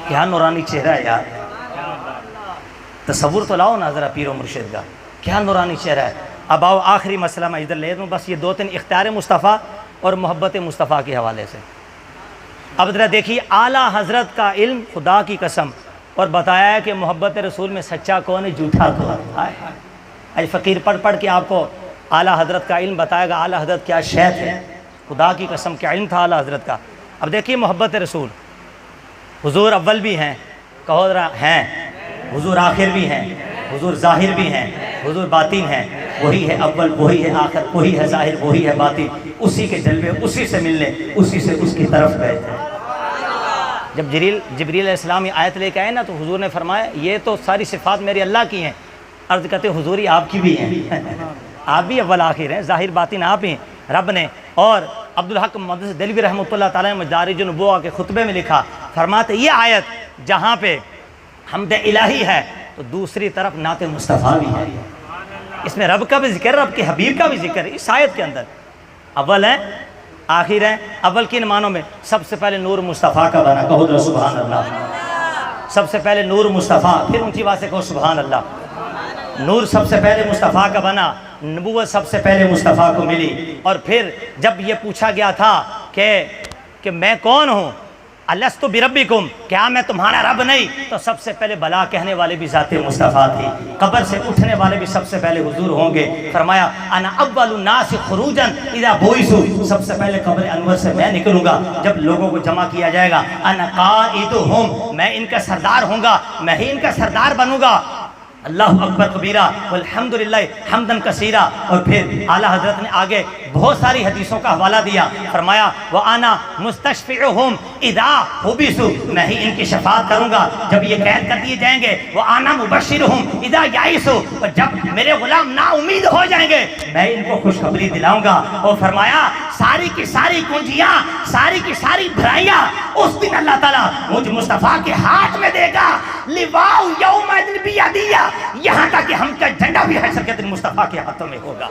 کیا نورانی چہرہ ہے یار، تصور تو لاؤ نا ذرا پیر و مرشد کا، کیا نورانی چہرہ ہے۔ اب آؤ آخری مسئلہ میں ادھر لے دوں، بس یہ 2-3 اختیار مصطفیٰ اور محبت مصطفیٰ کے حوالے سے۔ اب ذرا دیکھیے اعلیٰ حضرت کا علم، خدا کی قسم، اور بتایا ہے کہ محبت رسول میں سچا کون ہے جھوٹا کون ہے۔ آج فقیر پڑھ پڑھ کے آپ کو اعلیٰ حضرت کا علم بتائے گا، اعلیٰ حضرت کیا شے تھے، خدا کی قسم کیا علم تھا اعلیٰ حضرت کا۔ اب دیکھیے محبت رسول، حضور اول بھی ہیں، کہو ذرا ہیں، حضور آخر بھی ہیں، حضور ظاہر بھی ہیں، حضور باطن ہیں، وہی ہے اول، وہی ہے آخر، وہی ہے ظاہر، وہی ہے باطن، اسی کے جلوے اسی سے ملنے، اسی سے اس کی طرف گئے تھے۔ جب جبریل علیہ السلام یہ آیت لے کے آئے نا تو حضور نے فرمایا یہ تو ساری صفات میری اللہ کی ہیں۔ عرض کرتے حضور یہ آپ کی بھی ہیں، آپ بھی اول آخر ہیں، ظاہر باطن آپ ہی ہیں۔ رب نے اور عبدالحق محدث دہلوی رحمۃ اللہ تعالیٰ نے مدارج النبوہ کے خطبے میں لکھا، فرماتے یہ آیت جہاں پہ حمد الہی ہے تو دوسری طرف نعت مصطفیٰ بھی ہے، اس میں رب کا بھی ذکر، رب کے حبیب کا بھی ذکر ہے اس آیت کے اندر۔ اول ہے آخر ہے، اول کن معنوں میں؟ سب سے پہلے نور مصطفیٰ کا بنا، کہو ذرا سبحان اللہ۔ سب سے پہلے نور مصطفیٰ، پھر اونچی بات سے کہو سبحان اللہ۔ نور سب سے پہلے مصطفیٰ کا بنا، نبوت سب سے پہلے مصطفیٰ کو ملی۔ اور پھر جب یہ پوچھا گیا تھا کہ میں کون ہوں، الستُ بربکم، کیا میں تمہارا رب نہیں، تو سب سے پہلے بلا کہنے والے بھی ذات مصطفیٰ تھی، قبر سے اٹھنے والے بھی سب سے پہلے حضور ہوں گے۔ فرمایا انا اول الناس خروجا اذا بعثوا، سب سے پہلے قبر انور سے میں نکلوں گا جب لوگوں کو جمع کیا جائے گا۔ انا قائدہم، میں ان کا سردار ہوں گا، میں ہی ان کا سردار بنوں گا۔ اللہ اکبر کبیرہ والحمدللہ حمدن کثیرہ۔ اور پھر اعلیٰ حضرت نے آگے بہت ساری حدیثوں کا حوالہ دیا، فرمایا وَأَنَا مُسْتَشْفِعُهُمْ إِذَا حُبِسُوا، میں ہی ان کی شفاعت کروں گا جب یہ قید کر دیے جائیں گے۔ وَأَنَا مُبَشِّرُهُمْ إِذَا يَئِسُوا، اور جب میرے غلام نا امید ہو جائیں گے میں ان کو خوشخبری دلاؤں گا۔ اور فرمایا ساری کی ساری کنجیاں، ساری کی ساری بھرائیاں اس دن اللہ تعالیٰ مجھ مصطفیٰ کے ہاتھ میں دے گا۔ لِوَاءُ يَوْمَئِذٍ بِيَدِيَّ، یہاں تک کہ ہم کا جھنڈا بھی حشر کے دن مصطفیٰ کے ہاتھوں میں ہوگا۔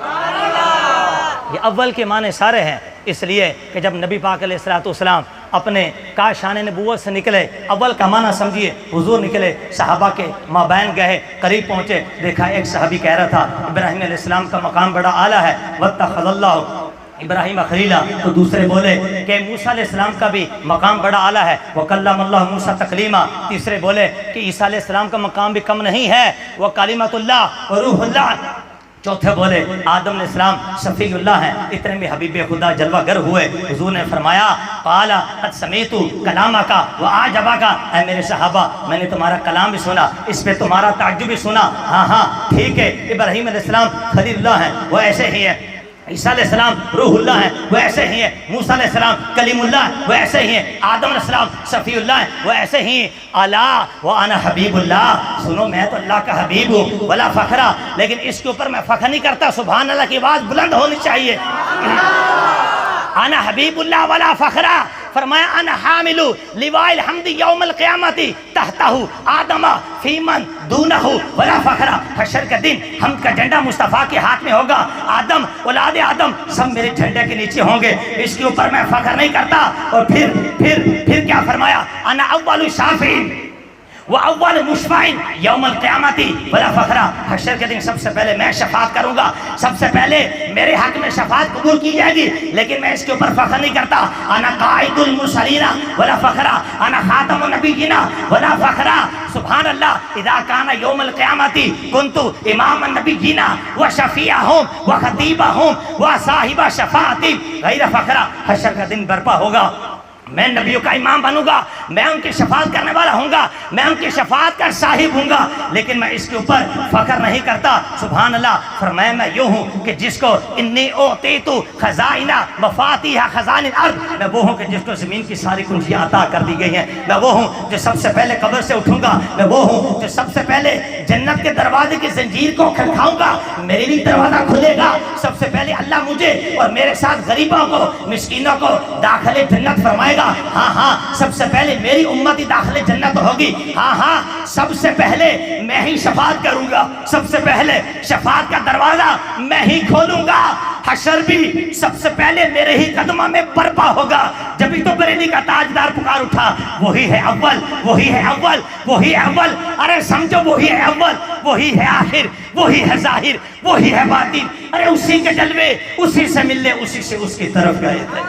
یہ اول کے معنی سارے ہیں، اس لیے کہ جب نبی پاک علیہ السلام اپنے کاشان نبوت سے نکلے، اول کا معنی سمجھیے، حضور نکلے، صحابہ کے مابین گئے، قریب پہنچے، دیکھا ایک صحابی کہہ رہا تھا ابراہیم علیہ السلام کا مقام بڑا اعلیٰ ہے، وَاتَّخَذَ اللَّهُ ابراہیم خلیلہ، تو دوسرے بولے کہ موسیٰ علیہ السلام کا بھی مقام بڑا اعلیٰ ہے، وَكَلَّمَ اللَّهُ مُوسَىٰ تَكْلِيمًا، تیسرے بولے کہ عیسیٰ علیہ السلام کا مقام بھی کم نہیں ہے، وَكَلِمَةُ اللَّهِ وَرُوحُ اللَّهِ، چوتھے بولے آدم علیہ السلام شفیع اللہ ہیں، اتنے میں حبیب خدا جلوہ گر ہوئے۔ حضور نے فرمایا قال قد سمیت کلامک وعجبک، اے میرے صحابہ میں نے تمہارا کلام بھی سنا، اس پہ تمہارا تعجب بھی سنا۔ ہاں ٹھیک ہے، ابراہیم علیہ السلام خلیل اللہ ہیں، وہ ایسے ہی ہیں، عیسیٰ علیہ السلام روح اللہ ہیں، وہ ایسے ہی ہیں، موسیٰ علیہ السلام کلیم اللہ ہیں، وہ ایسے ہی ہیں، آدم علیہ السلام شفیع اللہ ہیں، وہ ایسے ہی ہیں۔ الا وانا حبیب اللہ، سنو میں تو اللہ کا حبیب ہوں، ولا فخرا، لیکن اس کے اوپر میں فخر نہیں کرتا، سبحان اللہ کی آواز بلند ہونی چاہیے۔ انا حبیب اللہ ولا فخرا، فرمایا انا حامل لواء الحمد یوم القیامت تحتہ آدم فی من دونہ ولا فخرا، حشر کا دن حمد کا جھنڈا مصطفیٰ کے ہاتھ میں ہوگا، آدم اولاد آدم سب میرے جھنڈے کے نیچے ہوں گے، اس کے اوپر میں فخر نہیں کرتا۔ اور پھر کیا فرمایا انا اول شافعین وَأَوَّلُ مُشْفَعٍ یوم القیامت ولا فخرا، حشر کے دن سب سے پہلے میں شفاعت کروں گا، سب سے پہلے میرے حق میں شفاعت قبول کی جائے گی، لیکن میں اس کے اوپر فخر نہیں کرتا۔ انا قائد المرسلین ولا فخرا، انا خاتم النبیین ولا فخرا۔ سبحان اللہ، اذا کان یوم القیامت کنت امام النبیین وشفیعہم وخطیبہم وصاحب شفاعت غیر فخرا، حشر کا دن برپا ہوگا، میں نبیوں کا امام بنوں گا، میں ان کی شفاعت کرنے والا ہوں گا، میں ان کی شفاعت کا صاحب ہوں گا، لیکن میں اس کے اوپر فخر نہیں کرتا۔ سبحان اللہ، فرمایا میں یوں ہوں کہ جس کو انی اوتیت خزائن مفاتیح خزائن الارض، میں وہ ہوں کہ جس کو زمین کی ساری کنجیاں عطا کر دی گئی ہیں، میں وہ ہوں جو سب سے پہلے قبر سے اٹھوں گا، میں وہ ہوں جو سب سے پہلے جنت کے دروازے کی زنجیر کو کھٹکھاؤں گا، میرے لیے دروازہ کھلے گا، سب سے پہلے اللہ مجھے اور میرے ساتھ غریبوں کو مسکینوں کو داخل جنت فرمائے گا۔ ہاں سب سے پہلے میری امتی داخل جنت ہوگی، ہاں سب سے پہلے میں ہی شفاعت کروں گا، سب سے پہلے شفاعت کا دروازہ میں ہی کھولوں گا۔ حشر بھی سب سے پہلے میرے ہی قدموں میں برپا ہوگا. جبھی تو بریلی کا تاجدار پکار اٹھا, وہی ہے اول, وہی ہے اول, وہی ہے اول. ارے سمجھو وہی ہے اول, وہی ہے آخر, وہی ہے ظاہر, وہی ہے باطن. ارے اسی کے جلوے اسی سے ملنے, اسی سے اس کی طرف گئے تھے.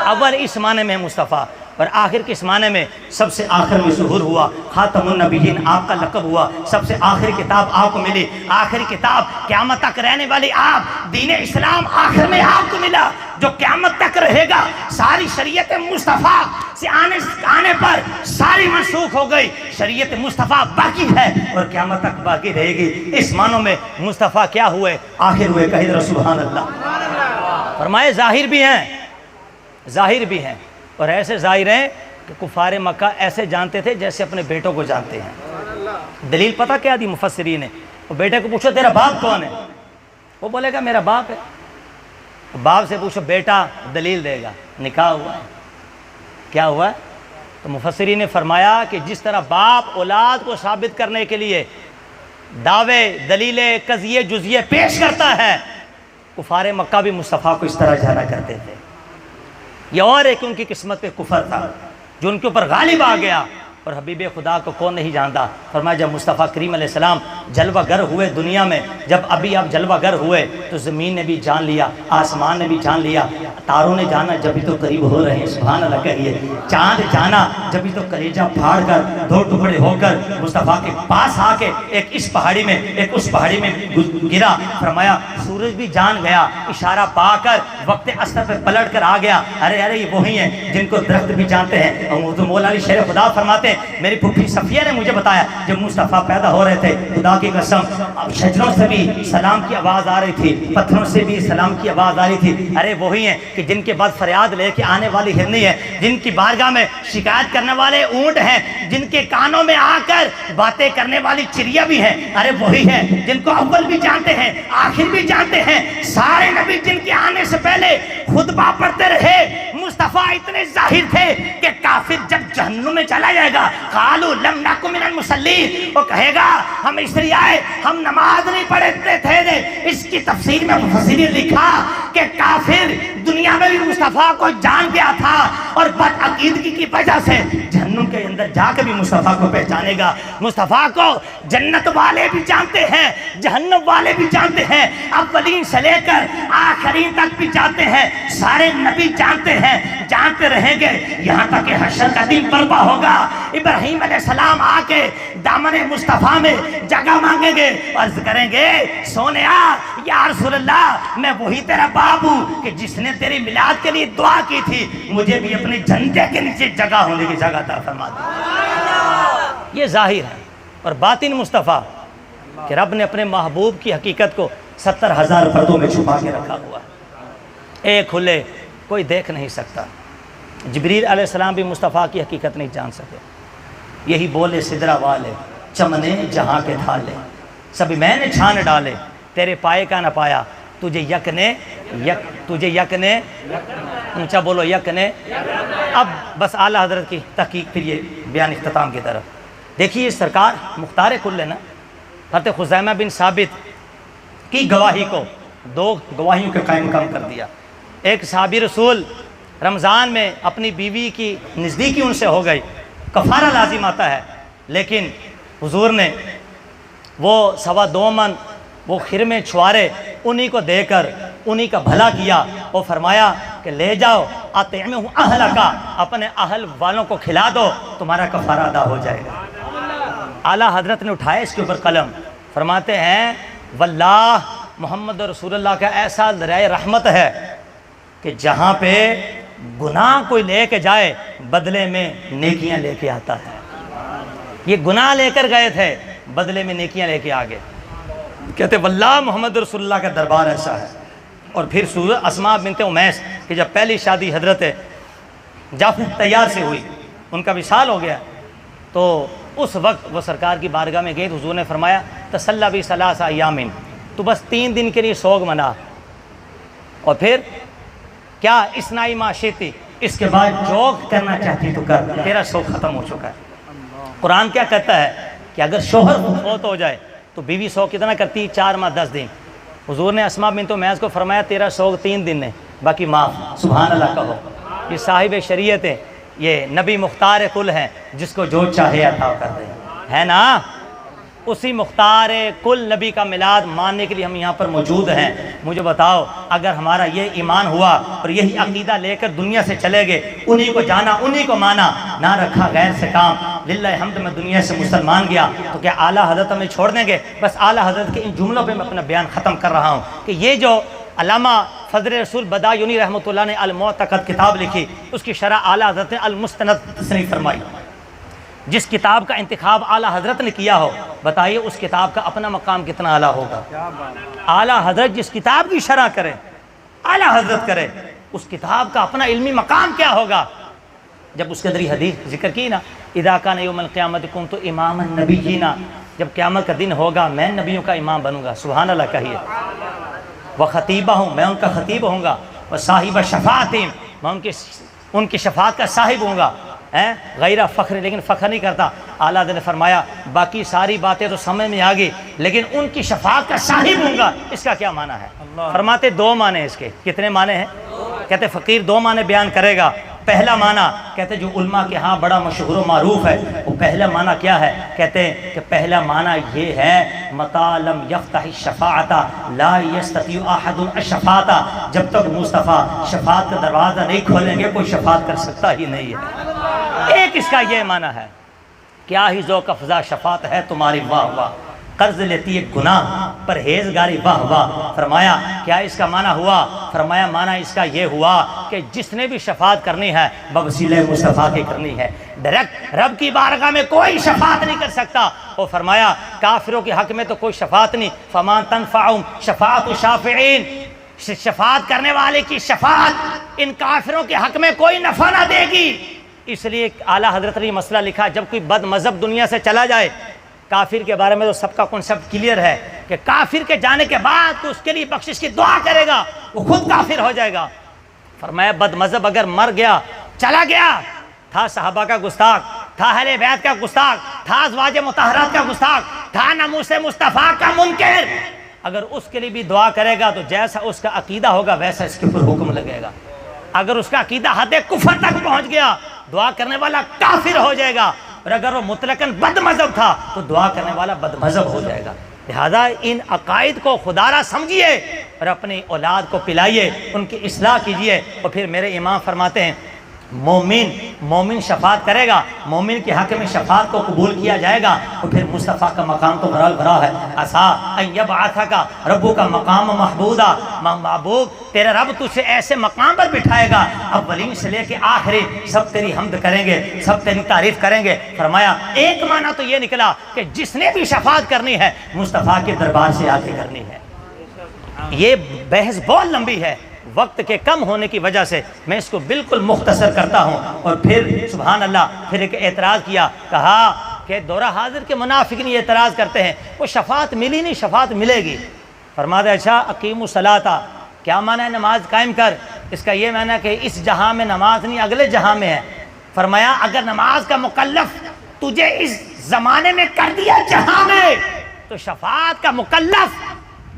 اول اس معنی میں مصطفیٰ, اور آخر کس معنی میں؟ سب سے آخر میں ظہور ہوا, خاتم النبیین آپ کا لقب ہوا, سب سے آخری کتاب آپ کو ملی, آخری کتاب قیامت تک رہنے والی آپ, دین اسلام آخر میں آپ کو ملا جو قیامت تک رہے گا. ساری شریعت مصطفیٰ سے آنے پر ساری منسوخ ہو گئی, شریعت مصطفیٰ باقی ہے اور قیامت تک باقی رہے گی. اس معنوں میں مصطفیٰ کیا ہوئے؟ آخر ہوئے. کہہ ذرا سبحان اللہ. فرمائے ظاہر بھی ہیں, ظاہر بھی ہیں, اور ایسے ظاہر ہیں کہ کفار مکہ ایسے جانتے تھے جیسے اپنے بیٹوں کو جانتے ہیں. دلیل پتہ کیا دی مفسرین نے؟ وہ بیٹے کو پوچھو تیرا باپ کون ہے, وہ بولے گا میرا باپ ہے. باپ سے پوچھو بیٹا, دلیل دے گا نکاح ہوا ہے. کیا ہوا ہے؟ تو مفسرین نے فرمایا کہ جس طرح باپ اولاد کو ثابت کرنے کے لیے دعوے, دلیلیں, قضیے, جزیے پیش کرتا ہے, کفار مکہ بھی مصطفیٰ کو اس طرح جانا کرتے تھے. یہ اور ایک ان کی قسمت پہ کفر تھا جو ان کے اوپر غالب آ گیا. اور حبیب خدا کو کون نہیں جانتا؟ فرمایا جب مصطفیٰ کریم علیہ السلام جلوہ گر ہوئے دنیا میں, جب ابھی آپ جلوہ گر ہوئے تو زمین نے بھی جان لیا, آسمان نے بھی جان لیا, تاروں نے جانا جبھی تو قریب ہو رہے ہیں, سبحان اللہ کہیے. چاند جانا جبھی تو کلیجہ پھاڑ کر دو ٹکڑے ہو کر مصطفیٰ کے پاس آ کے ایک اس پہاڑی میں ایک اس پہاڑی میں گرا. فرمایا سورج بھی جان گیا, اشارہ پا کر وقت عصر پہ پلٹ کر آ گیا. ارے ارے یہ وہی ہیں جن کو درخت بھی جانتے ہیں. اور مولا علی شیر خدا فرماتے ہیں میری پھوپھی صفیہ نے مجھے بتایا جب مصطفیٰ پیدا ہو رہے تھے, خدا کی قسم شجروں سے بھی سلام کی آواز آ رہی تھی, پتھروں سے بھی سلام کی آواز آ رہی تھی. ارے وہی ہیں کہ جن کے بعد فریاد لے کے آنے والی ہرنی ہے, جن کی بارگاہ میں شکایت کرنے والے اونٹ ہیں, جن کے کانوں میں آ کر باتیں کرنے والی چڑیا بھی ہیں. ارے وہی ہیں جن کو اول بھی جانتے ہیں, آخر بھی جانتے ہیں. سارے نبی جن کے آنے سے پہلے خطبہ پڑھتے رہے, مصطفیٰ اتنے ظاہر تھے کہ کافر جب جہنم میں چلا جائے گا قالوا لم نکن من المصلین, وہ کہے گا ہم اس لیے آئے, ہم نماز نہیں پڑھتے تھے. اس کی تفسیر میں مفسرین نے لکھا کہ کافر دنیا میں بھی مصطفیٰ کو جان گیا تھا اور بدعقیدگی کی وجہ سے جہنم کے اندر جا کے بھی مصطفیٰ کو پہچانے گا. مصطفیٰ کو جنت والے بھی جانتے ہیں, جہنم والے بھی جانتے ہیں, اولین سے لے کر آخرین تک بھی جانتے ہیں. سارے نبی جانتے ہیں, جانتے رہیں گے یہاں تک کہ حشر کا دن برپا ہوگا. ابراہیم علیہ السلام آ کے دامن مصطفیٰ میں جگہ مانگیں گے, عرض کریں گے سونیا یا رسول اللہ میں وہی تیرا باپ ہوں کہ جس نے تیری میلاد کے لیے دعا کی تھی, مجھے بھی اپنے جھنڈے کے نیچے جگہ ہونے کی جگہ عطا فرما دے. یہ ظاہر ہے. اور باطن مصطفیٰ کہ رب نے اپنے محبوب کی حقیقت کو 70,000 پردوں میں چھپا کے رکھا ہوا ہے, ایک کھلے کوئی دیکھ نہیں سکتا. جبریل علیہ السلام بھی مصطفیٰ کی حقیقت نہیں جان سکے. یہی بولے سدرا والے چمنے جہاں کے تھالے, سبھی میں نے چھان ڈالے تیرے پائے کا نہ پایا, تجھے یک نے اونچا بولو یک نے. اب بس اعلیٰ حضرت کی تحقیق, پھر یہ بیان اختتام کی طرف. دیکھیے سرکار مختار کل نا حضرت خزیمہ بن ثابت کی گواہی کو 2 گواہیوں کے قائم مقام کر دیا. ایک صحابی رسول رمضان میں اپنی بیوی کی نزدیکی ان سے ہو گئی, کفارہ لازم آتا ہے, لیکن حضور نے وہ 2.25 من وہ خرمے چھوارے انہی کو دے کر انہی کا بھلا کیا, اور فرمایا کہ لے جاؤ اطعمہ اہلک, اپنے اہل والوں کو کھلا دو, تمہارا کفارہ ادا ہو جائے گا. اعلیٰ حضرت نے اٹھایا اس کے اوپر قلم, فرماتے ہیں واللہ محمد رسول اللہ کا ایسا ذرائع رحمت ہے کہ جہاں پہ گناہ کوئی لے کے جائے بدلے میں نیکیاں لے کے آتا ہے. یہ گناہ لے کر گئے تھے, بدلے میں نیکیاں لے کے آگے. کہتے واللہ محمد رسول اللہ کا دربار ایسا ہے. اور پھر سورہ اسماء بنت امیس کہ جب پہلی شادی حضرت جعفر طیار سے ہوئی, ان کا وصال ہو گیا, تو اس وقت وہ سرکار کی بارگاہ میں گئے تو حضور نے فرمایا تسلی بی 3 ایام, تو بس 3 دن کے لیے سوگ منا, اور پھر کیا اسنائی معاشیتی, اس کے بعد جو کرنا چاہتی تو کر, تیرا سوگ ختم ہو چکا ہے. قرآن کیا کہتا ہے کہ اگر شوہر فوت ہو جائے تو بیوی سوگ کتنا کرتی؟ 4 ماہ 10 دن. حضور نے اسماء بنت عمیس کو فرمایا تیرا سوگ 3 دن ہے، باقی معاف، سبحان اللہ کہو۔ یہ صاحب شریعت ہے، یہ نبی مختار کل ہے، جس کو جو چاہے عطا کر دے، ہے نا؟ اسی مختار کل نبی کا میلاد ماننے کے لیے ہم یہاں پر موجود ہیں۔ مجھے بتاؤ، اگر ہمارا یہ ایمان ہوا اور یہی عقیدہ لے کر دنیا سے چلے گئے، انہی کو جانا، انہی کو مانا، نہ رکھا غیر سے کام، للہ حمد میں دنیا سے مسلمان گیا، تو کیا اعلیٰ حضرت ہمیں چھوڑ دیں گے؟ بس اعلیٰ حضرت کے ان جملوں پہ میں اپنا بیان ختم کر رہا ہوں کہ یہ جو علامہ فضل رسول بدایونی رحمۃ اللہ نے المعتقد کتاب لکھی، اس کی شرح اعلیٰ حضرت نے المستند تصنیف فرمائی۔ جس کتاب کا انتخاب اعلیٰ حضرت نے کیا ہو، بتائیے اس کتاب کا اپنا مقام کتنا اعلیٰ ہوگا۔ اعلیٰ حضرت جس کتاب کی شرح کرے، اعلیٰ حضرت کرے، اس کتاب کا اپنا علمی مقام کیا ہوگا۔ جب اس کے اندر حدیث ذکر کی نا، اذا کان یوم القیامت کنت امام النبیین، جب قیامت کا دن ہوگا میں نبیوں کا امام بنوں گا، سبحان اللہ کہیے۔ وخطیبہ ہوں، میں ان کا خطیب ہوں گا، وصاحب شفاعتہم، میں ان کی شفاعت کا صاحب ہوں گا، غیر فخر، لیکن فخر نہیں کرتا۔ اعلیٰ حضرت نے فرمایا باقی ساری باتیں تو سمجھ میں آ گئی، لیکن ان کی شفاعت کا صاحب ہوں گا، اس کا کیا معنی ہے؟ فرماتے 2 معنی اس کے۔ کتنے معنی ہیں؟ کہتے فقیر 2 معنی بیان کرے گا۔ پہلا معنی کہتے جو علماء کے ہاں بڑا مشہور و معروف ہے، وہ پہلا معنی کیا ہے؟ کہتے ہیں کہ پہلا معنی یہ ہے متى لم يفتح الشفاعت لا يستطيع احد الشفاعت، جب تک مصطفیٰ شفاعت کا دروازہ نہیں کھولیں گے کوئی شفاعت کر سکتا ہی نہیں ہے۔ ایک اس کا یہ معنی ہے، کیا ہی ذوق افزا شفاعت ہے تمہاری واہ واہ، قرض لیتی ہے گناہ پرہیزگاری واہ واہ۔ فرمایا کیا اس کا معنی ہوا؟ فرمایا معنی اس کا یہ ہوا کہ جس نے بھی شفاعت کرنی ہے بوسیلہ مصطفیٰ کی کرنی ہے، ڈائریکٹ رب کی بارگاہ میں کوئی شفاعت نہیں کر سکتا۔ اور فرمایا کافروں کے حق میں تو کوئی شفاعت نہیں، فما تنفعهم شفاعت الشافعین، شفاعت کرنے والے کی شفاعت ان کافروں کے حق میں کوئی نفع نہ دے گی۔ اس لیے اعلیٰ حضرت نے یہ مسئلہ لکھا، جب کوئی بد مذہب دنیا سے چلا جائے، کافر کے بارے میں تو سب کا کنسپٹ کلیئر ہے کہ کافر کے جانے کے بعد تو اس کے لیے بخشش کی دعا کرے گا، وہ خود کافر ہو جائے گا۔ فرمایا بد مذہب اگر مر گیا، چلا گیا، تھا صحابہ کا گستاخ، تھا اہل بیت کا گستاخ، تھا ازواج مطہرات کا گستاخ، تھا ناموس مصطفیٰ کا منکر، اگر اس کے لیے بھی دعا کرے گا تو جیسا اس کا عقیدہ ہوگا ویسا اس کے اوپر حکم لگے گا۔ اگر اس کا عقیدہ حد کفر تک پہنچ گیا، دعا کرنے والا کافر ہو جائے گا، اور اگر وہ مطلقاً بد مذہب تھا تو دعا کرنے والا بد مذہب ہو جائے گا۔ لہذا ان عقائد کو خدارہ سمجھیے اور اپنی اولاد کو پلائیے، ان کی اصلاح کیجیے۔ اور پھر میرے امام فرماتے ہیں مومن شفاعت کرے گا، مومن کے حق میں شفاعت کو قبول کیا جائے گا، اور پھر مصطفیٰ کا مقام تو بھرا ہے۔ عسیٰ ان یبعثک ربک مقام محمودا، محبوب تیرا رب تجھے ایسے مقام پر بٹھائے گا اولین سے لے کے آخری سب تیری حمد کریں گے، سب تیری تعریف کریں گے۔ فرمایا ایک معنی تو یہ نکلا کہ جس نے بھی شفاعت کرنی ہے مصطفیٰ کے دربار سے آ کے کرنی ہے۔ یہ بحث بہت لمبی ہے، وقت کے کم ہونے کی وجہ سے میں اس کو بالکل مختصر کرتا ہوں۔ اور پھر سبحان اللہ پھر ایک اعتراض کیا، کہا کہ دورہ حاضر کے منافق نہیں اعتراض کرتے ہیں وہ شفاعت ملی نہیں، شفاعت ملے گی۔ فرماتے اچھا اقیموا الصلاۃ، کیا معنی ہے نماز قائم کر؟ اس کا یہ معنی ہے کہ اس جہاں میں نماز نہیں اگلے جہاں میں ہے۔ فرمایا اگر نماز کا مکلف تجھے اس زمانے میں کر دیا جہاں میں، تو شفاعت کا مکلف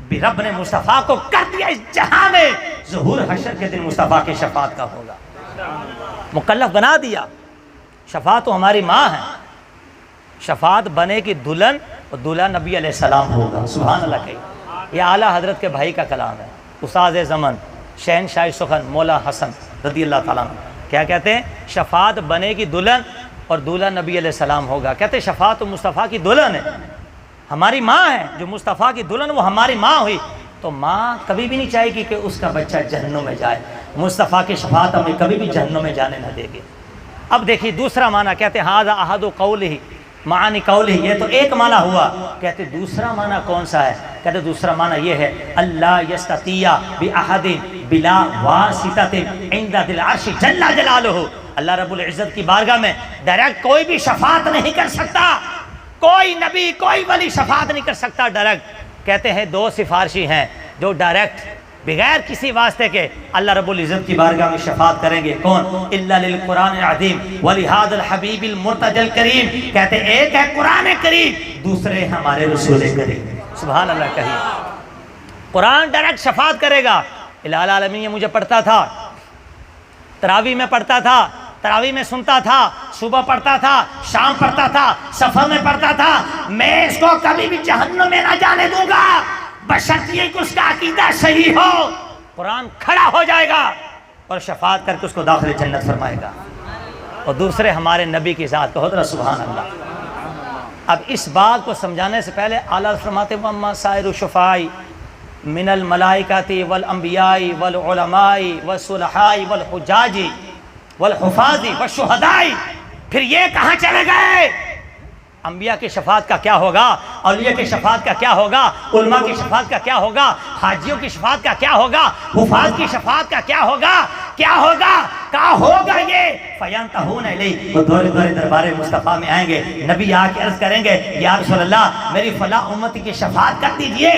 بھی رب نے مصطفیٰ کو کر دیا اس جہاں میں، ظہور حشر کے دن مصطفیٰ کی شفاعت کا ہوگا، مکلف بنا دیا۔ شفاعت تو ہماری ماں ہے، شفاعت بنے کی دلہن، اور دلہا نبی علیہ السلام ہوگا، سبحان اللہ کہیے۔ یہ اعلیٰ حضرت کے بھائی کا کلام ہے، استاد زمن شہنشاہ سخن مولا حسن رضی اللہ تعالیٰ عنہ کیا کہتے ہیں؟ شفاعت بنے کی دلہن اور دلہا نبی علیہ السلام ہوگا۔ کہتے ہیں شفاعت تو مصطفیٰ کی دلہن ہے، ہماری ماں ہے، جو مصطفیٰ کی دلہن وہ ہماری ماں ہوئی، تو ماں کبھی بھی نہیں چاہے گی کہ اس کا بچہ جہنم میں جائے، مصطفیٰ کی شفاعت ہمیں کبھی بھی جہنم میں جانے نہ دے گی۔ اب دیکھیے دوسرا معنی، کہتے ہیں ھذا احد قولہ معانی قولہ، یہ تو ایک معنی ہوا، کہتے دوسرا معنی کون سا ہے؟ کہتے دوسرا معنی یہ ہے اللہ یستطیع باحد بلا واسطۃ عند ذی العرش جل جلالہ، اللہ رب العزت کی بارگاہ میں ڈائریکٹ کوئی بھی شفاعت نہیں کر سکتا، کوئی نبی کوئی ولی شفاعت نہیں کر سکتا ڈائریکٹ۔ کہتے ہیں 2 سفارشی ہیں جو ڈائریکٹ بغیر کسی واسطے کے اللہ رب العزت کی بارگاہ میں شفاعت کریں گے، کون؟ الا للقرآن العظیم ولہذا الحبیب المرتجى الکریم، کہتے ہیں ایک ہے قرآن کریم، دوسرے ہمارے رسول کریم، سبحان اللہ کہیے۔ قرآن ڈائریکٹ شفاعت کرے گا. الہ العالمین یہ مجھے پڑھتا تھا، تراویح میں پڑھتا تھا، تراویح میں سنتا تھا، صبح پڑھتا تھا، شام پڑھتا تھا، سفر میں پڑھتا تھا، میں اس کو کبھی بھی جہنم میں نہ جانے دوں گا بشرط یہ کہ اس کا عقیدہ صحیح ہو. قرآن کھڑا ہو جائے گا اور شفاعت کر کے اس کو داخل جنت فرمائے گا. اور دوسرے ہمارے نبی کی ذات کو حضرت سبحان اللہ. اب اس بات کو سمجھانے سے پہلے اعلیٰ فرماتے ہیں وَأَمَّا سَائِرُ الشُّفَعَاءِ مِنَ الْمَلَائِكَةِ وَالْأَنْبِيَاءِ وَالْعُلَمَاءِ وَالصُّلَحَاءِ وَالْحُجَّاجِ وَالْحُفَاظِ وَالشُّهَدَاءِ. پھر یہ کہاں چلے گئے؟ انبیاء کی شفاعت کا کیا ہوگا؟ اولیاء کی شفاعت کا کیا ہوگا؟ علماء کی شفاعت کا کیا ہوگا؟ حاجیوں کی شفاعت کا کیا ہوگا؟ حفاظ کی شفاعت کا کیا ہوگا؟ کیا ہوگا؟ کہاں ہوگا یہ؟ فَيَنْتَهُونَ إِلَيْهِ. وہ دورے دورے دربار مصطفیٰ میں آئیں گے، نبی آ کے عرض کریں گے یا رسول اللہ میری فلاں امتی کی شفاعت کر دیجئے.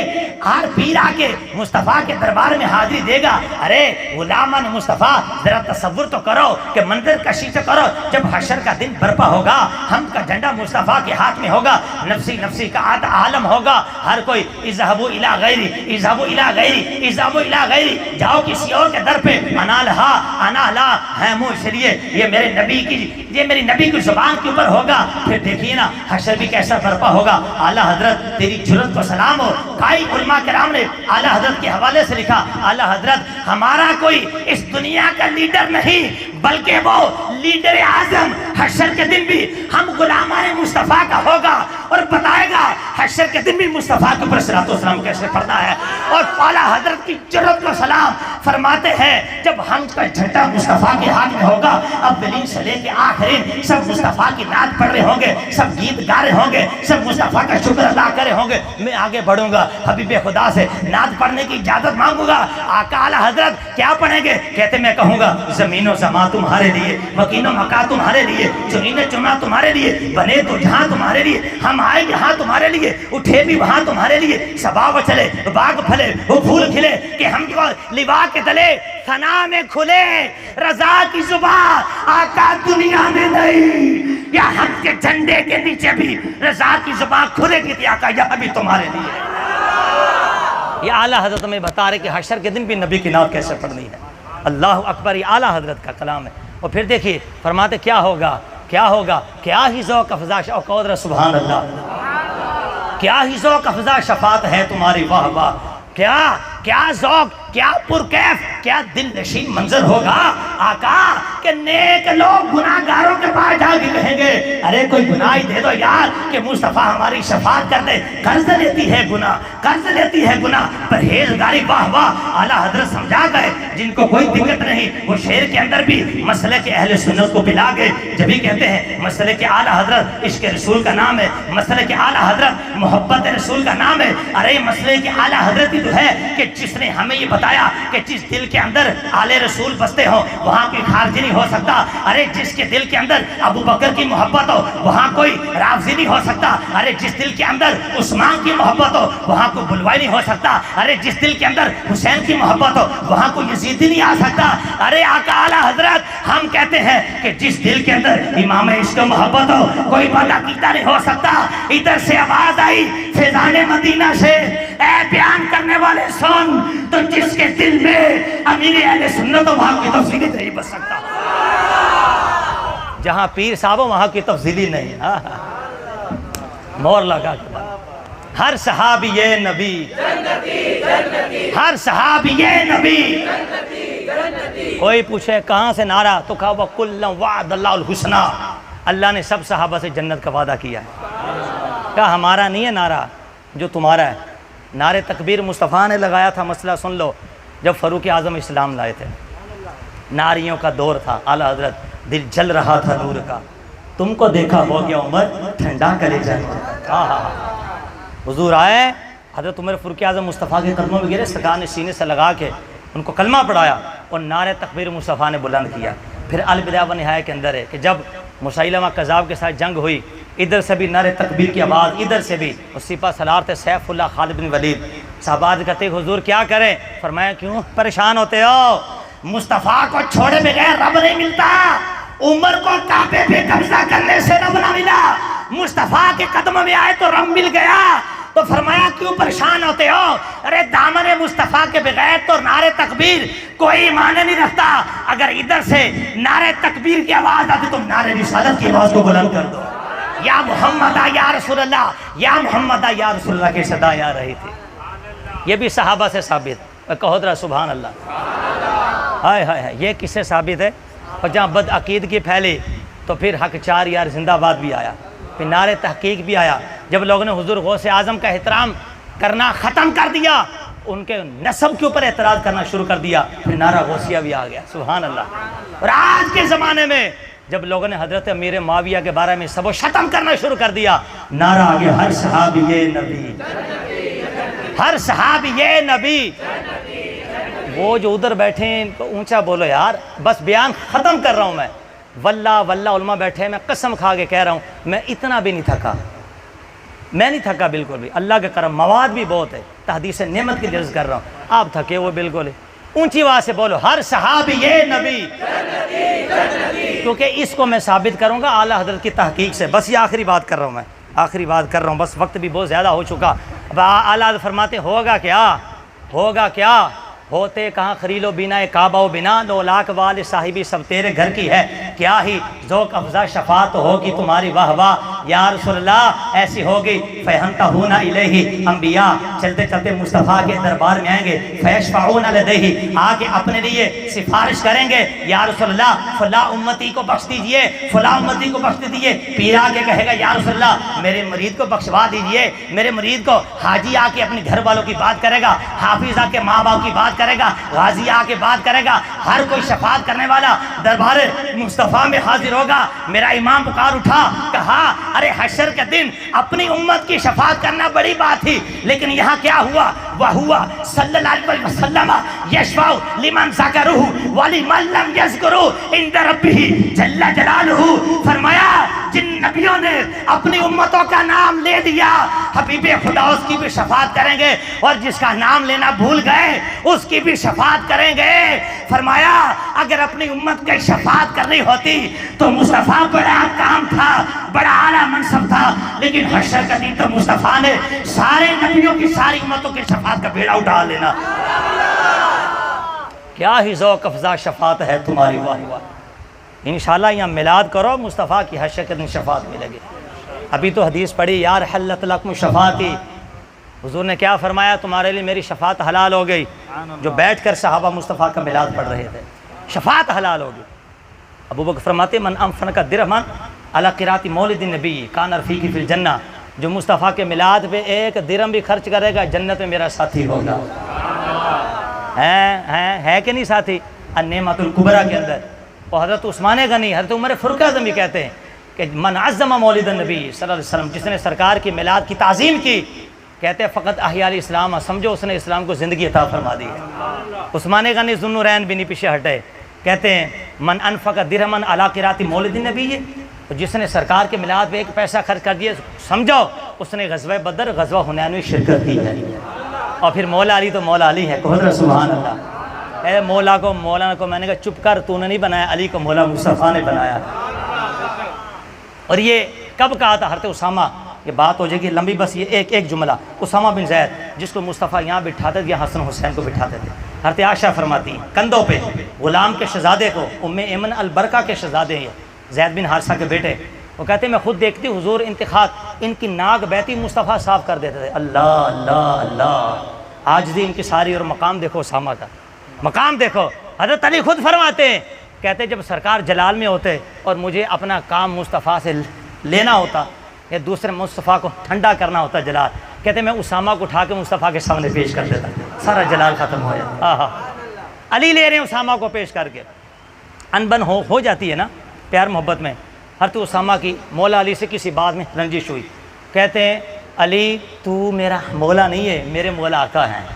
ہر پیر آ کے مصطفیٰ کے دربار میں حاضری دے گا. ارے غلامان مصطفیٰ ذرا تصور تو کرو کہ منظر کشی سے کرو. جب حشر کا دن برپا ہوگا، ہم کا جھنڈا مصطفیٰ کے ہاتھ میں ہوگا، نفسی نفسی کا عالم ہوگا. ہر کوئی اذهبوا الى غیری، اذهبوا الى غیری، اذهبوا الى غیری. جاؤ کسی اور کے در پہ. انا لہا انا لا ہے مشریے. یہ میرے نبی کی، یہ میری نبی کی زبان کے اوپر ہوگا. پھر دیکھیے نا حشر بھی کیسا برپا ہوگا. اعلیٰ حضرت تیری جرت کو سلام ہو. کئی علماء کرام نے اعلیٰ حضرت کے حوالے سے لکھا اعلیٰ حضرت ہمارا کوئی اس دنیا کا لیڈر نہیں بلکہ وہ لیڈر اعظم حشر کے دن بھی ہم غلامان مصطفیٰ کا ہوگا اور بتائے گا حشر کے دن بھی مصطفیٰ کے اوپر صلاۃ و سلام کیسے پڑھنا ہے. اور اعلیٰ حضرت کی جرت کو سلام فرماتے ہیں جب ہم کا جھنڈا مصطفیٰ کے ہاتھ میں ہوگا، اولین سے لے کے آخرین سب مصطفیٰ کی نعت پڑھ رہے ہوں گے، سب گیت گا رہے ہوں گے، سب مصطفیٰ کا شکر ادا کر رہے ہوں گے. میں آگے بڑھوں گا، حبیب خدا سے نعت پڑھنے کی اجازت مانگوں گا. آقا اعلیٰ حضرت کیا پڑھیں گے؟ کہتے میں کہوں گا زمین و زمان تمہارے لیے، مکین و مکان تمہارے لیے، چنین چنا تمہارے لیے، بنے تو جہاں تمہارے لیے، ہم آئے یہاں تمہارے لیے، اٹھے بھی وہاں تمہارے لیے، سبا چلے باغ پھلے وہ پھول کھلے کہ ہم کو لوا کے تلے ثنا میں کھلے رضا کی زبان. آقا دنیا میں نہیں یا ہم کے جھنڈے کے نیچے بھی رضا کی زبان کھلے گی تھی. آقا یہاں بھی تمہارے لیے. یہ اعلیٰ حضرت میں بتا رہے کہ حشر کے دن بھی نبی کی نعت کیسے پڑھنی ہے. اللہ اکبر. یہ اعلیٰ حضرت کا کلام ہے. اور پھر دیکھیے فرماتے کیا ہوگا، کیا ہوگا، کیا ہی ذوق افزا شوق اور سبحان اللہ، کیا ہی ذوق افزا شفاعت ہے تمہاری. واہ واہ. کیا ذوق، کیا پرکیف، کیا دل نشین منظر ہوگا. آقا کہ نیک لوگ گناہ گاروں کے پاس جا کے کہیں گے ارے کوئی گناہ ہی دے دو یار کہ مصطفیٰ ہماری شفاعت کر دے. قرض لیتی ہے گناہ، قرض لیتی ہے گناہ، پرہیزگاری. واہ واہ. اعلیٰ حضرت سمجھا گئے جن کو کوئی دقت نہیں وہ شعر کے اندر بھی مسئلے کے اہل سنت کو پلا گئے. جبھی کہتے ہیں مسئلے کے اعلیٰ حضرت عشق رسول کا نام ہے، مسئلے کے اعلیٰ حضرت محبت رسول کا نام ہے. ارے مسئلے کے اعلیٰ حضرت ہی تو ہے کہ جس نے ہمیں یہ بتایا کہ جس دل کے اندر آل رسول بستے ہوں وہاں کوئی خارجی نہیں ہو سکتا. ارے جس کے دل کے اندر ابو بکر کی محبت ہو وہاں کوئی رافضی نہیں ہو سکتا. ارے جس دل کے اندر عثمان کی محبت ہو وہاں کوئی بلوائی نہیں ہو سکتا. ارے جس دل کے اندر حسین کی محبت ہو وہاں کوئی یزیدی نہیں آ سکتا. ارے آقا اعلیٰ حضرت ہم کہتے ہیں کہ جس دل کے اندر امام عشق و محبت ہو کوئی بدعقیدہ نہیں ہو سکتا. ادھر سے آواز آئی فیضان مدینہ سے اے بیان کرنے والے سن تو جس کے دل میں امیر اہل سنت وہاں کی تفصیلی نہیں بچ سکتا. جہاں پیر صاحب وہاں کی تفصیلی نہیں. مور لگا کے ہر صحابی یہ نبی، ہر صحابی یہ نبی. کوئی پوچھے کہاں سے نعرہ تو کہا وَكُلًّا وَعَدَ اللَّهُ الْحُسْنَى. اللہ نے سب صحابہ سے جنت کا وعدہ کیا ہے. کہا ہمارا نہیں ہے نعرہ جو تمہارا ہے. نعرے تکبیر مصطفیٰ نے لگایا تھا. مسئلہ سن لو. جب فاروق اعظم اسلام لائے تھے ناریوں کا دور تھا. اعلیٰ حضرت دل جل رہا تھا نور کا. تم کو دیکھا ہو گیا عمر ٹھنڈا کرے جائے. حضور آئے حضرت عمر فاروق اعظم مصطفیٰ کے قدموں میں گرے، سرکار نے سینے سے لگا کے ان کو کلمہ پڑھایا اور نعرے تکبیر مصطفیٰ نے بلند کیا. پھر البدایہ و نہایہ کے اندر ہے کہ جب مسیلمہ کذاب کے ساتھ جنگ ہوئی ادھر سے بھی نعرے تکبیر کی آواز، ادھر سے بھی. اور سپہ سالار تھے سیف اللہ خالد بن ولید. صحابہ کہتے حضور کیا کریں؟ فرمایا کیوں پریشان ہوتے ہو؟ مصطفیٰ کو چھوڑے بغیر رب نہیں ملتا. عمر کو کعبے پہ قبضہ کرنے سے رب نہ ملا. مصطفیٰ کے قدموں میں آئے تو رب مل گیا. تو فرمایا کیوں پریشان ہوتے ہو؟ ارے دامن مصطفیٰ کے بغیر تو نعرے تکبیر کوئی معنی نہیں رکھتا، اگر ادھر سے نعرے تکبیر کی آواز آتی تو نعرے رسالت کی آواز کو بلند کر دو، یا محمد یا رسول اللہ، یا محمد یا رسول اللہ کی صدائیں آ رہی تھی۔ یہ بھی صحابہ سے ثابت، کہو ذرا سبحان اللہ۔ ہائے ہائے ہائے، یہ کس سے ثابت ہے؟ اور جہاں بد عقیدگی پھیلی تو پھر حق چار یار زندہ باد بھی آیا، پھر نعرے تحقیق بھی آیا۔ جب لوگوں نے حضور غوث اعظم کا احترام کرنا ختم کر دیا، ان کے نسب کے اوپر اعتراض کرنا شروع کر دیا، پھر نعرہ غوثیہ بھی آ گیا، سبحان اللہ۔ اور آج کے زمانے میں جب لوگوں نے حضرت امیر معاویہ کے بارے میں سب و شتم کرنا شروع کر دیا، نعرہ آ گیا ہر صحابی نبی، ہر صحابی نبی۔ وہ جو ادھر بیٹھے ہیں ان کو اونچا بولو یار، بس بیان ختم کر رہا ہوں میں۔ واللہ واللہ علماء بیٹھے ہیں، میں قسم کھا کے کہہ رہا ہوں، میں اتنا بھی نہیں تھکا، میں نہیں تھکا بالکل بھی، اللہ کا کرم، مواد بھی بہت ہے، تحدیث نعمت کی عرض کر رہا ہوں، آپ تھکے وہ بالکل ہے۔ اونچی آواز سے بولو ہر صحابی نبی، کیونکہ اس کو میں ثابت کروں گا اعلیٰ حضرت کی تحقیق سے۔ بس یہ آخری بات کر رہا ہوں میں، آخری بات کر رہا ہوں، بس وقت بھی بہت زیادہ ہو چکا۔ اب اعلیٰ حضرت فرماتے ہوگا کیا، ہوگا کیا، ہوتے کہاں خلیل و بنا کعبہ و بنا، 9 لاکھ وال صاحبی سب تیرے گھر کی ہے، کیا ہی ذوق افزا شفاعت ہوگی تمہاری واہ واہ یا رسول اللہ، ایسی ہوگی فینتہون الیہ، انبیاء چلتے چلتے مصطفیٰ کے دربار میں آئیں گے، فیشفعون لدیہ، آگے اپنے لیے سفارش کریں گے، یا رسول اللہ فلاں امتی کو بخش دیجئے، فلاں امتی کو بخش دیجئے۔ پیر آگے کہے گا یا رسول اللہ میرے مرید کو بخشوا دیجئے، میرے مرید کو۔ حاجی آ کے اپنے گھر والوں کی بات کرے گا، حافظ آ کے ماں باپ کی بات کرے گا، غازی آ کے بات کرے گا، ہر کوئی شفاعت کرنے والا دربار مصطفیٰ میں حاضر ہوگا۔ میرا امام پکار اٹھا، کہا ارے حشر کے دن اپنی امت کی شفاعت کرنا بڑی بات تھی، لیکن یہاں کیا ہوا؟ وَهُوَ صلی اللہ علیہ وسلم یشفع لمن ذکرہ ولمن لم یذکرہ عند ربہ جل جلالہ۔ فرمایا جن نبیوں نے اپنی امتوں کا نام لے دیا، حبیب خدا اس کی بھی شفاعت کریں گے، اور جس کا نام لینا بھول گئے اس کی بھی شفاعت کریں گے۔ فرمایا اگر اپنی امت کی شفاعت کرنی ہوتی تو مصطفیٰ بڑا کام تھا، بڑا اعلیٰ منصب تھا، لیکن حشر کا دن تو مصطفیٰ نے سارے نبیوں کی ساری امتوں کی شفاعت کا بیڑا اٹھا لینا۔ کیا ہی ذوق افزا شفاعت ہے تمہاری، واہ واہ۔ انشاءاللہ یہاں میلاد کرو، مصطفیٰ کی حشر کے دن شفاعت ملے گی۔ ابھی تو حدیث پڑھی یار حلت لکم شفاعتی، حضور نے کیا فرمایا؟ تمہارے لیے میری شفاعت حلال ہو گئی۔ جو بیٹھ کر صحابہ مصطفیٰ کا میلاد پڑھ رہے تھے، شفاعت حلال ہوگی۔ ابو بکر فرماتے من انفق درہما علی قراءۃ مولد النبی کان رفیقی فی الجنہ، جو مصطفیٰ کے میلاد پہ 1 درہم بھی خرچ کرے گا جنت میں میرا ساتھی ہوگا۔ ہے کہ نہیں ساتھی؟ النعمۃ الکبریٰ کے اندر وہ حضرت عثمان غنی، حضرت عمر فاروق اعظم بھی کہتے ہیں کہ من عظم مولد النبی صلی اللہ علیہ وسلم، جس نے سرکار کی میلاد کی تعظیم کی، کہتے ہیں فقط احیا الاسلام، سمجھو اس نے اسلام کو زندگی عطا فرما دی ہے۔ عثمان غنی ذو النورین بھی نہیں پیچھے ہٹے، کہتے ہیں من انفق درہما علی قراءۃ مولد النبی، جس نے سرکار کے میلاد پہ 1 پیسہ خرچ کر دیا، سمجھو اس نے غزوہ بدر، غزوہ حنین میں شرکت کی ہے۔ اور پھر مولا علی تو مولا علی ہے، کہو سبحان اللہ۔ اے مولانا کو میں نے کہا چپ کر، تو نے نہیں بنایا، علی کو مولا مصطفیٰ نے بنایا۔ اور یہ کب کہا تھا حضرت اسامہ؟ یہ بات ہو جائے گی لمبی، بس یہ ایک جملہ۔ اسامہ بن زید جس کو مصطفیٰ یہاں بٹھاتے تھے، حسن حسین کو بٹھاتے تھے، حضرت عائشہ فرماتی ہیں کندھوں پہ غلام کے شہزادے کو، ام ایمن البرکہ کے شہزادے ہیں زید بن حارثہ کے بیٹے، وہ کہتے ہیں میں خود دیکھتی حضور انتخاب ان کی ناک بہتی مصطفیٰ صاف کر دیتے تھے۔ اللہ اللہ اللہ، عاجزی ان کی ساری، اور مقام دیکھو اسامہ کا، مقام دیکھو۔ حضرت علی خود فرماتے ہیں، کہتے جب سرکار جلال میں ہوتے اور مجھے اپنا کام مصطفیٰ سے لینا ہوتا یا دوسرے مصطفیٰ کو ٹھنڈا کرنا ہوتا جلال، کہتے میں اسامہ کو اٹھا کے مصطفیٰ کے سامنے پیش کر دیتا، سارا جلال ختم ہو جاتا۔ علی لے رہے ہیں اسامہ کو پیش کر کے، انبن ہو جاتی ہے نا پیار محبت میں۔ حضرت اسامہ کی مولا علی سے کسی بات میں رنجش ہوئی، کہتے ہیں علی تو میرا مولا نہیں ہے، میرے مولا آقا ہیں۔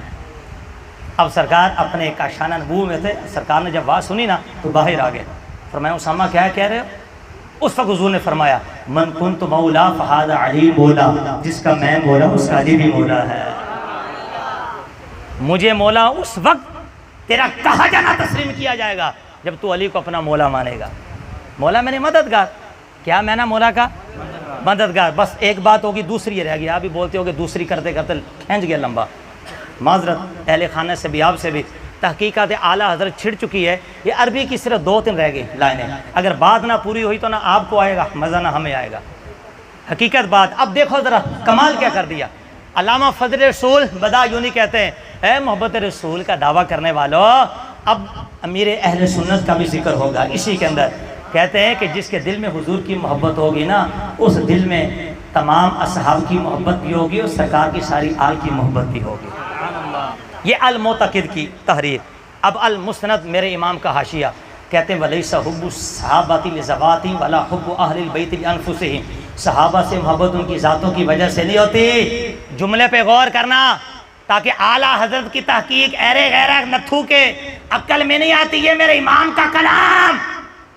اب سرکار اپنے کاشانہ نبوت میں تھے، سرکار نے جب بات سنی نا تو باہر آ گئے، فرمایا اسامہ کیا کہہ رہے ہو؟ اس وقت حضور نے فرمایا من کنت مولا فہذا علی مولا، جس کا میں مولا اس کا علی بھی مولا ہے۔ مجھے مولا اس وقت تیرا کہا جانا تسلیم کیا جائے گا جب تو علی کو اپنا مولا مانے گا۔ مولا میں نے مددگار، کیا میں نا مولا کا مددگار. بس ایک بات ہوگی, دوسری یہ رہ گئی, آپ بھی بولتے ہو کہ دوسری کرتے کرتے کھینچ گیا لمبا. معذرت اہل خانہ سے بھی, آپ سے بھی, تحقیقات اعلیٰ حضرت چھڑ چکی ہے. یہ عربی کی صرف 2-3 رہ گئی لائنیں, اگر بات نہ پوری ہوئی تو نہ آپ کو آئے گا مزہ نہ ہمیں آئے گا. حقیقت بات. اب دیکھو ذرا کمال کیا کر دیا. علامہ فضل رسول بدا یونی کہتے ہیں, اے محبت رسول کا دعویٰ کرنے والوں, اب امیر اہل سنت کا بھی ذکر ہوگا اسی کے اندر. کہتے ہیں کہ جس کے دل میں حضور کی محبت ہوگی نا, اس دل میں تمام اصحاب کی محبت بھی ہوگی اور سرکار کی ساری آل کی محبت بھی ہوگی. یہ المعتقد کی تحریر. اب المسند میرے امام کا حاشیہ کہتے ہیں وَلَيْسَ حُبُّ الصَّحَابَةِ لِذَوَاتِهِمْ وَلَا حُبُّ أَهْلِ الْبَيْتِ لِأَنفُسِهِمْ. صحابہ سے محبت ان کی ذاتوں کی وجہ سے نہیں ہوتی. جملے پہ غور کرنا تاکہ اعلیٰ حضرت کی تحقیق ایرے غیرہ نہ تھوکے, عقل میں نہیں آتی. یہ میرے امام کا کلام.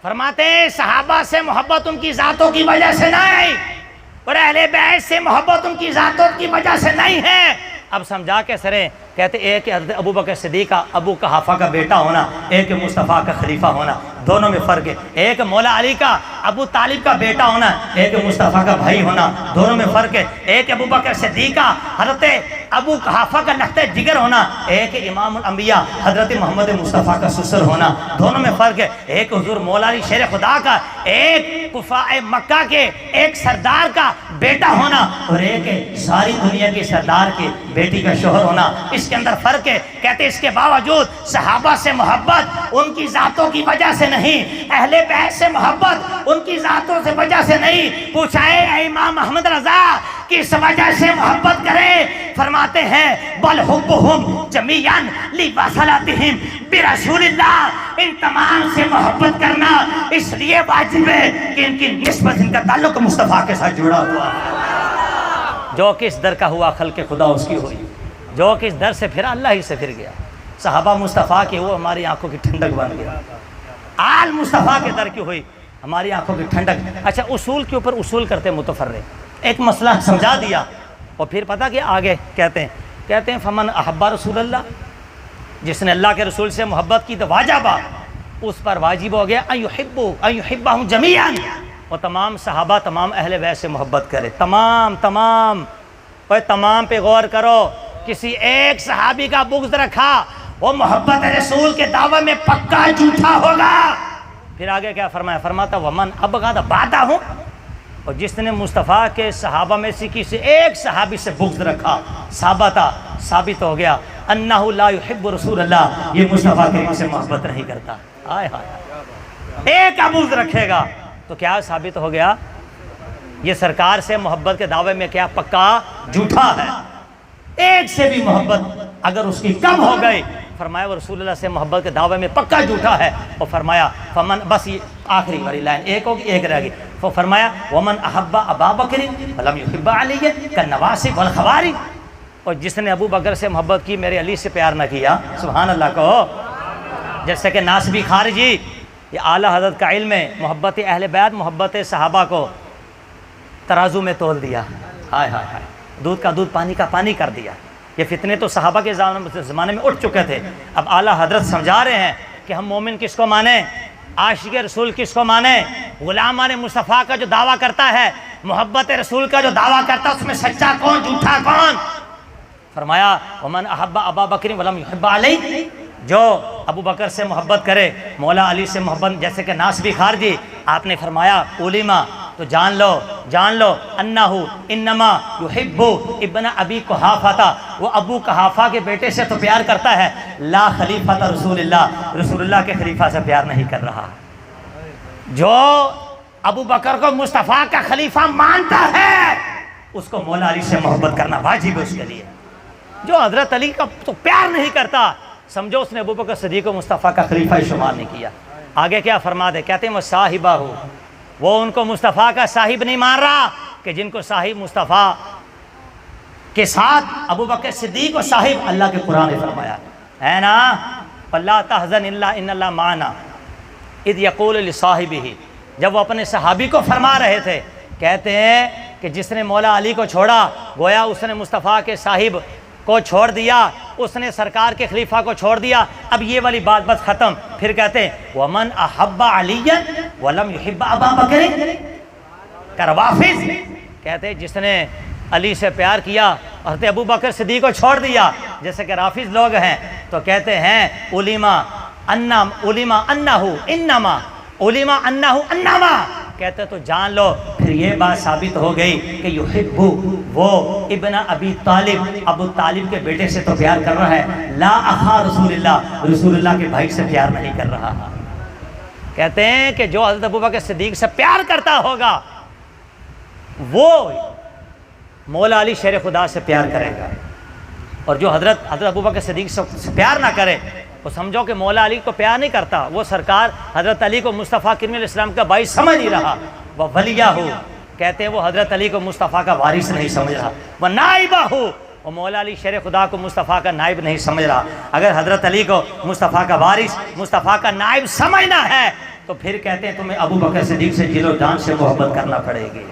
فرماتے ہیں صحابہ سے محبت ان کی ذاتوں کی وجہ سے نہیں, اور اہل بیت سے محبت ان کی ذاتوں کی وجہ سے نہیں ہے. اب سمجھا کے سرے کہتے ایک حضرت ابو بکر صدیق کا ابو قحافہ کا بیٹا ہونا, ایک مصطفیٰ کا خلیفہ ہونا, دونوں میں فرق ہے. ایک مولا علی کا ابو طالب کا بیٹا ہونا, ایک مصطفیٰ کا بھائی ہونا, دونوں میں فرق ہے. ایک ابو بکر صدیق کا حضرت ابو قحافہ کا لخت جگر ہونا, ایک امام الانبیاء حضرت محمد مصطفیٰ کا سسر ہونا, دونوں میں فرق ہے. ایک حضور مولا علی شیر خدا کا, ایک کفاء مکہ کے ایک سردار کا بیٹا ہونا, اور ایک ساری دنیا کے سردار کے بیٹی کا شوہر ہونا. اس کے اندر فرق ہے. کہتے اس کے باوجود صحابہ سے محبت ان کی ذاتوں کی وجہ سے نہیں, اہل بیت سے محبت ان کی ذاتوں سے وجہ سے نہیں. پوچھا اے امام محمد رضا کس وجہ سے محبت کرے؟ فرماتے ہیں بل حبہم جمیعا لوصلاتہم برسول اللہ. ان تمام سے محبت کرنا اس لیے واجب ہے کہ ان کی نسبت, ان کا تعلق مصطفیٰ کے ساتھ جڑا ہوا. جو کس در کا ہوا خلق خدا اس کی ہوئی, جو کس در سے پھرا اللہ ہی سے پھر گیا. صحابہ مصطفیٰ کے وہ ہماری آنکھوں کی ٹھنڈک بن گیا. آل مصطفیٰ کے در کی ہوئی ہماری آنکھوں کی ٹھنڈک. اچھا اصول کے اوپر اصول کرتے متفرق, ایک مسئلہ سمجھا دیا اور پھر پتہ کہ آگے کہتے ہیں فمن احب رسول اللہ, جس نے اللہ کے رسول سے محبت کی تو واجبہ, اس پر واجب ہو گیا ان یحبہم جمیعا, اور تمام صحابہ تمام اہل بیت سے محبت کرے. تمام پہ غور کرو. کسی ایک صحابی کا بغض رکھا وہ محبت رسول کے دعوے میں پکا جھوٹا ہوگا. پھر آگے کیا فرمایا؟ فرماتا ومن ابغض بعدہم, اور جس نے مصطفیٰ کے صحابہ میں سے کسی ایک صحابی سے بغض رکھا, ثابت ہو گیا انہ لا یحب رسول اللہ, یہ مصطفیٰ کریم سے محبت نہیں کرتا. آئے ہائے, ایک کا بغض رکھے گا تو کیا ثابت ہو گیا؟ یہ سرکار سے محبت کے دعوے میں کیا پکا جھوٹا ہے. ایک سے بھی محبت اگر اس کی کم ہو گئی, فرمایا وہ رسول اللہ سے محبت کے دعوے میں پکا جھوٹا ہے. اور فرمایا فمن, بس یہ آخری والی لائن ایک ہوگی, ایک رہ گئی. وہ فرمایا ومن احب ابا بکر ولم یحب علی کالنواسب والخوارج, اور جس نے ابو بکر سے محبت کی میرے علی سے پیار نہ کیا, سبحان اللہ کہو, جیسے کہ ناسبی خارجی. یہ اعلیٰ حضرت کا علم ہے. محبت اہل بیت, محبت صحابہ کو ترازو میں تول دیا. ہائے ہائے ہائے, دودھ کا دودھ پانی کا پانی کر دیا. یہ فتنے تو صحابہ کے زمانے میں اٹھ چکے تھے. اب اعلیٰ حضرت سمجھا رہے ہیں کہ ہم مومن کس کو مانیں, عاشق رسول کس کو مانیں. غلامان مصطفیٰ کا جو دعویٰ کرتا ہے, محبت رسول کا جو دعویٰ کرتا ہے, اس میں سچا کون جھوٹا کون؟ فرمایا ومن احب ابا بکر ولم یحب علی, جو ابو بکر سے محبت کرے, مولا علی سے محبت, جیسے کہ ناسبی خارجی. آپ نے فرمایا علما, تو جان لو انہو انما یحب ابن ابی قحافہ, وہ ابو قحافہ کے بیٹے سے تو پیار کرتا ہے, لا خلیفۃ رسول اللہ, رسول اللہ کے خلیفہ سے پیار نہیں کر رہا. جو ابو بکر کو مصطفیٰ کا خلیفہ مانتا ہے اس کو مولا علی سے محبت کرنا واجب ہے اس کے لیے. جو حضرت علی کا تو پیار نہیں کرتا, سمجھو اس نے ابو بکر صدیق کو مصطفیٰ کا خلیفہ شمار نہیں کیا. آگے کیا فرما دے؟ کہتے ہیں وہ صاحبہ ہو, وہ ان کو مصطفیٰ کا صاحب نہیں مان رہا, کہ جن کو صاحب مصطفیٰ کے ساتھ ابو بکر صدیق و صاحب اللہ کے قرآن نے فرمایا ہے نا, فَلَا تَحْزَنِ إِلَّا إِنَّ اللَّهَ مَعَنَا اِذْ يَقُولُ لِصَاحِبِهِ. جب وہ اپنے صحابی کو فرما رہے تھے, کہتے ہیں کہ جس نے مولا علی کو چھوڑا گویا اس نے مصطفیٰ کے صاحب کو چھوڑ دیا, اس نے سرکار کے خلیفہ کو چھوڑ دیا. اب یہ والی بات بس ختم. پھر کہتے ہیں وَمَنْ أَحَبَّ عَلِيًّا وَلَمْ يُحِبَّ أَبَا بَكْرٍ, کروافظ کہتے جس نے علی سے پیار کیا حضرت ابو بکر صدیق کو چھوڑ دیا، جیسے کہ رافظ لوگ ہیں تو کہتے ہیں علما انما کہتے تو جان لو پھر یہ بات ثابت ہو گئی کہ یحبو وہ ابن ابی طالب ابو طالب کے بیٹے سے تو پیار کر رہا ہے، لا اخا رسول اللہ کے بھائی سے پیار نہیں کر رہا۔ کہتے ہیں کہ جو حضرت ابوبکر صدیق سے پیار کرتا ہوگا وہ مولا علی شیر خدا سے پیار کرے گا، اور جو حضرت ابوبکر صدیق سے پیار نہ کرے وہ سمجھو کہ مولا علی کو پیار نہیں کرتا، وہ سرکار حضرت علی کو مصطفیٰ کریم علیہ السلام کا بھائی سمجھ نہیں رہا۔ وہ ولیہ ہو کہتے ہیں وہ حضرت علی کو مصطفیٰ کا وارث نہیں سمجھ رہا۔ وہ نائبہ ہو وہ مولا علی شیر خدا کو مصطفیٰ کا نائب نہیں سمجھ رہا۔ اگر حضرت علی کو مصطفیٰ کا وارث مصطفیٰ کا نائب سمجھنا ہے تو پھر کہتے ہیں تمہیں ابو بکر صدیق سے دل و جان سے محبت کرنا پڑے گی۔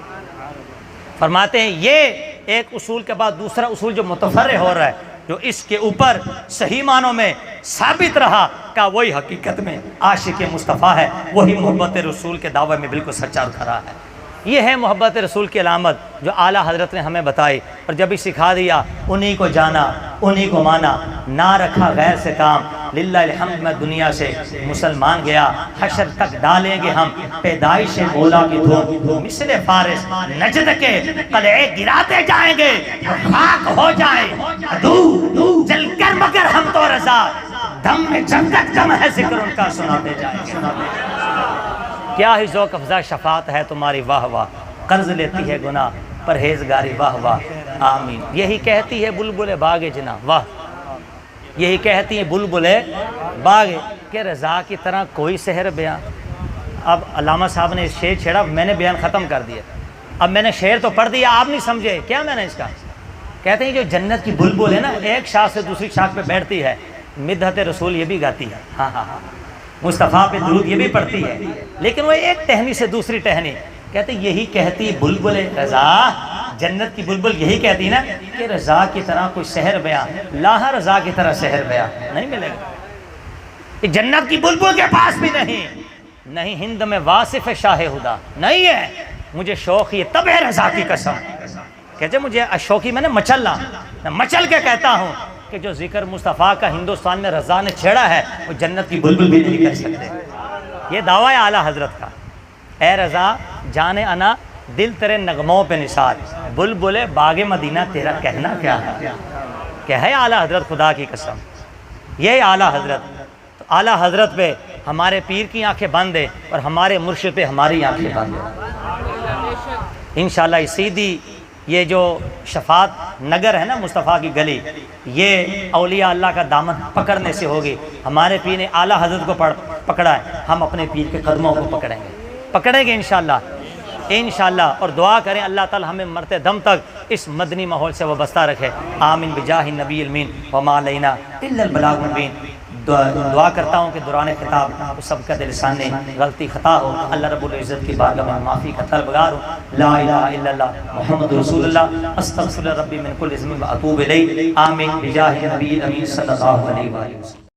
فرماتے ہیں یہ ایک اصول کے بعد دوسرا اصول جو متفرع ہو رہا ہے، جو اس کے اوپر صحیح معنوں میں ثابت رہا کہ وہی حقیقت میں عاشق مصطفیٰ ہے، وہی محبت رسول کے دعوے میں بالکل سچا اور کھرا ہے۔ یہ ہے محبت رسول کی علامت جو اعلیٰ حضرت نے ہمیں بتائی، اور جب ہی سکھا دیا انہی کو جانا انہی کو مانا، نہ رکھا غیر سے کام، للہ الحمد میں دنیا سے مسلمان گیا، حشر تک ڈالیں گے ہم پیدائش مولا کی دھوم، مثل فارس نجد کے قلعے گراتے جائیں گے، خاک ہو جائیں عدو جل کر مگر ہم تو رضا، دم میں جنت کم ہے ذکر ان کا سناتے جائیں گے۔ کیا ہی ذوق افزا شفاعت ہے تمہاری واہ واہ، قرض لیتی ہے گناہ پرہیزگاری واہ واہ آمین۔ یہی کہتی ہے بلبل باغ جنا، واہ یہی کہتی ہے بلبل باغ کہ رضا کی طرح کوئی سحر بیان۔ اب علامہ صاحب نے شعر چھیڑا، میں نے بیان ختم کر دیا، اب میں نے شعر تو پڑھ دیا آپ نہیں سمجھے کیا میں نے اس کا۔ کہتے ہیں جو جنت کی بلبل ہے نا، ایک شاخ سے دوسری شاخ پہ بیٹھتی ہے، مدحت رسول یہ بھی گاتی ہے، ہاں ہاں ہاں، مصطفیٰ پہ درود یہ بھی پڑھتی ہے، لیکن وہ ایک ٹہنی سے دوسری ٹہنی۔ کہتے یہی کہتی بلبل رضا، جنت کی بلبل یہی کہتی نا کہ رضا کی طرح کوئی سحر بیان، لاہ رضا کی طرح سحر بیان نہیں ملے گا، یہ جنت کی بلبل کے پاس بھی نہیں ہند میں واصف شاہ خدا نہیں ہے، مجھے شوق یہ تب ہے رضا کی قسم۔ کہتے مجھے شوقی میں نے مچلنا، میں مچل کے کہتا ہوں کہ جو ذکر مصطفیٰ کا ہندوستان میں رضا نے چھیڑا ہے وہ جنت کی بلبل بھی نہیں کر سکتے۔ یہ دعویٰ ہے اعلیٰ حضرت کا، اے رضا جانے انا دل تیرے نغموں پہ نثار، بلبل باغ مدینہ تیرا کہنا کیا ہے، کہ ہے اعلیٰ حضرت خدا کی قسم، یہ اعلیٰ حضرت۔ تو اعلیٰ حضرت پہ ہمارے پیر کی آنکھیں بند ہیں اور ہمارے مرشد پہ ہماری آنکھیں بند ہیں۔ انشاءاللہ سیدھی یہ جو شفاعت نگر ہے نا مصطفیٰ کی گلی، یہ اولیاء اللہ کا دامن پکڑنے سے ہوگی۔ ہمارے پیر نے اعلیٰ حضرت کو پکڑا ہے، ہم اپنے پیر کے قدموں کو پکڑیں گے انشاءاللہ، اور دعا کریں اللہ تعالی ہمیں مرتے دم تک اس مدنی ماحول سے وابستہ رکھے، آمین بجاہ نبی المین وما علینا الا البلاغ المبین۔ دعا کرتا ہوں کہ دوران خطاب سب کا لسان نے غلطی خطا ہو، اللہ رب العزت کی بارگاہ میں معافی کا طلبگار ہوں۔ لا الہ الا اللہ محمد رسول اللہ، استغفر ربی من کل ذنب و اتوب الیہ، آمین بجاہ نبی امین صلی اللہ علیہ وسلم۔